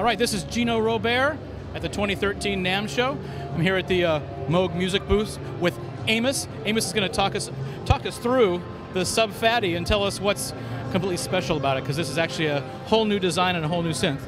right, this is Gino Robert at the 2013 NAMM show. I'm here at the Moog music booth with Amos. Amos is going to talk us through the Sub Fatty and tell us what's completely special about it, because this is actually a whole new design and a whole new synth.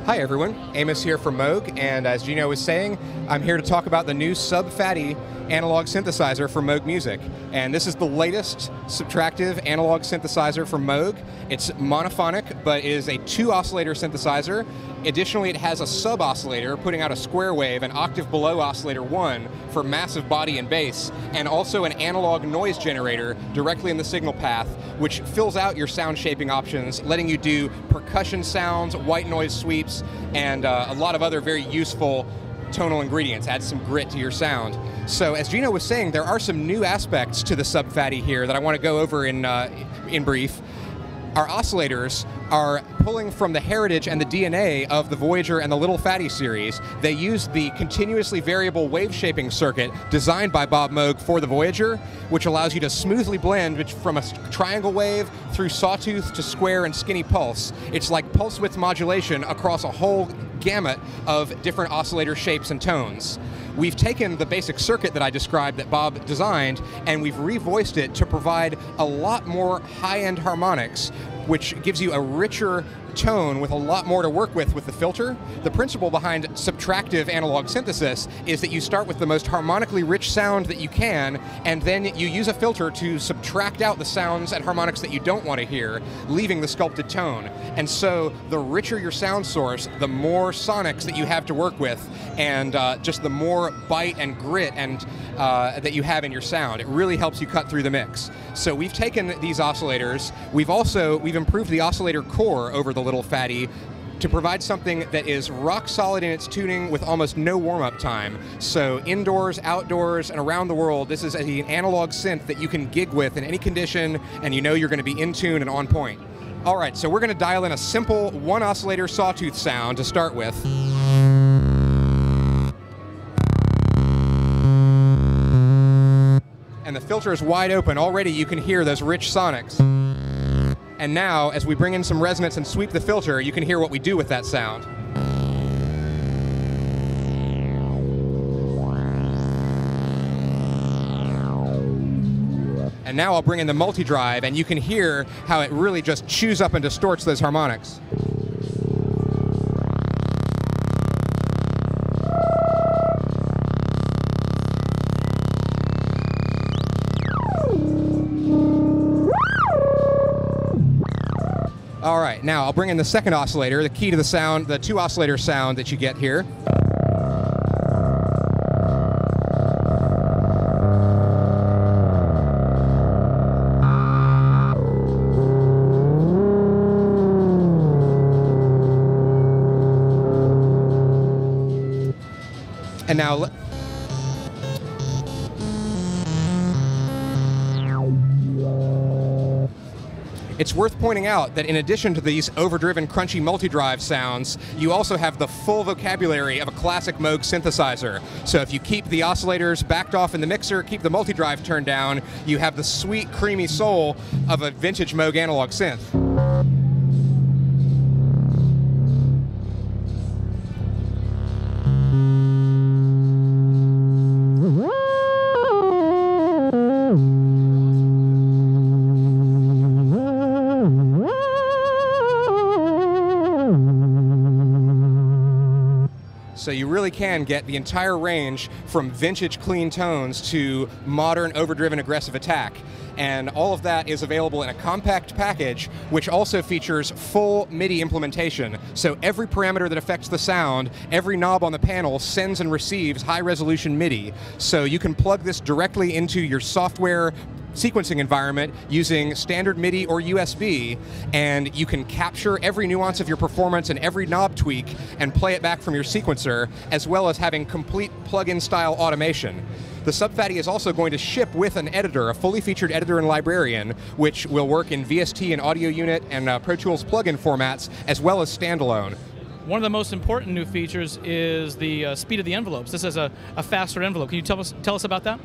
Hi everyone, Amos here from Moog, and as Gino was saying, I'm here to talk about the new Sub Fatty analog synthesizer for Moog Music. And this is the latest subtractive analog synthesizer from Moog. It's monophonic, but is a 2-oscillator synthesizer. Additionally, it has a sub-oscillator, putting out a square wave, an octave below oscillator 1 for massive body and bass, and also an analog noise generator directly in the signal path, which fills out your sound shaping options, letting you do percussion sounds, white noise sweeps, and a lot of other very useful tonal ingredients. Add some grit to your sound. So as Gino was saying, there are some new aspects to the Sub Fatty here that I want to go over in brief. Our oscillators are pulling from the heritage and the DNA of the Voyager and the Little Fatty series. They use the continuously variable wave shaping circuit designed by Bob Moog for the Voyager, which allows you to smoothly blend from a triangle wave through sawtooth to square and skinny pulse. It's like pulse width modulation across a whole gamut of different oscillator shapes and tones. We've taken the basic circuit that I described that Bob designed, and we've revoiced it to provide a lot more high-end harmonics, which gives you a richer tone with a lot more to work with the filter. The principle behind subtractive analog synthesis is that you start with the most harmonically rich sound that you can, and then you use a filter to subtract out the sounds and harmonics that you don't want to hear, leaving the sculpted tone. And so the richer your sound source, the more sonics that you have to work with, and just the more bite and grit and that you have in your sound. It really helps you cut through the mix. So we've taken these oscillators, we've improved the oscillator core over the Little Fatty to provide something that is rock solid in its tuning with almost no warm-up time. So indoors, outdoors, and around the world, this is an analog synth that you can gig with in any condition, and you know you're going to be in tune and on point. All right, so we're going to dial in a simple 1-oscillator sawtooth sound to start with. And the filter is wide open. Already you can hear those rich sonics. And now, as we bring in some resonance and sweep the filter, you can hear what we do with that sound. And now I'll bring in the multi-drive, and you can hear how it really just chews up and distorts those harmonics. All right, now I'll bring in the second oscillator, the key to the sound, the 2-oscillator sound that you get here. And now, it's worth pointing out that in addition to these overdriven, crunchy multi-drive sounds, you also have the full vocabulary of a classic Moog synthesizer. So if you keep the oscillators backed off in the mixer, keep the multi-drive turned down, you have the sweet, creamy soul of a vintage Moog analog synth. So you really can get the entire range from vintage clean tones to modern overdriven aggressive attack. And all of that is available in a compact package, which also features full MIDI implementation. So every parameter that affects the sound, every knob on the panel sends and receives high-resolution MIDI. So you can plug this directly into your software sequencing environment using standard MIDI or USB, and you can capture every nuance of your performance and every knob tweak and play it back from your sequencer, as well as having complete plug-in style automation. The Sub Fatty is also going to ship with an editor, a fully featured editor and librarian, which will work in VST and Audio Unit and Pro Tools plugin formats, as well as standalone. One of the most important new features is the speed of the envelopes. This is a faster envelope. Can you tell us about that?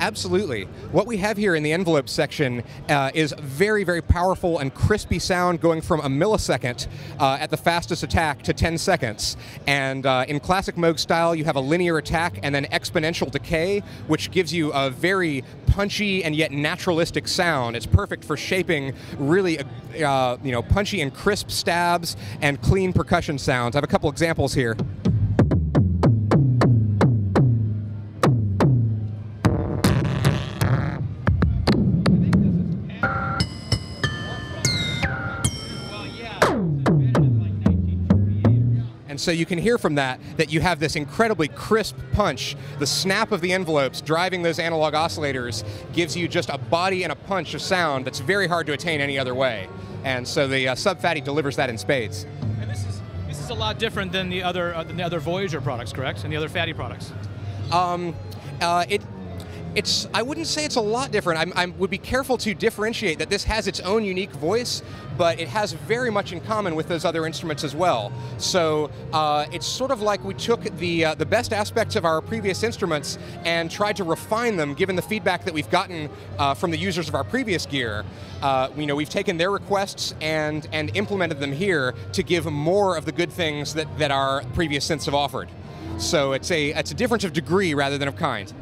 Absolutely. What we have here in the envelope section is very, very powerful and crispy sound going from a millisecond at the fastest attack to 10 seconds. And in classic Moog style, you have a linear attack and then exponential decay, which gives you a very punchy and yet naturalistic sound. It's perfect for shaping really punchy and crisp stabs and clean percussion sounds. I have a couple examples here. And so you can hear from that you have this incredibly crisp punch. The snap of the envelopes driving those analog oscillators gives you just a body and a punch of sound that's very hard to attain any other way. And so the Sub-Fatty delivers that in spades. And this is a lot different than the other Voyager products, correct? And the other Fatty products. I wouldn't say it's a lot different. I would be careful to differentiate that this has its own unique voice, but it has very much in common with those other instruments as well. So it's sort of like we took the best aspects of our previous instruments and tried to refine them, given the feedback that we've gotten from the users of our previous gear. We've taken their requests and implemented them here to give more of the good things that our previous synths have offered. So it's a difference of degree rather than of kind.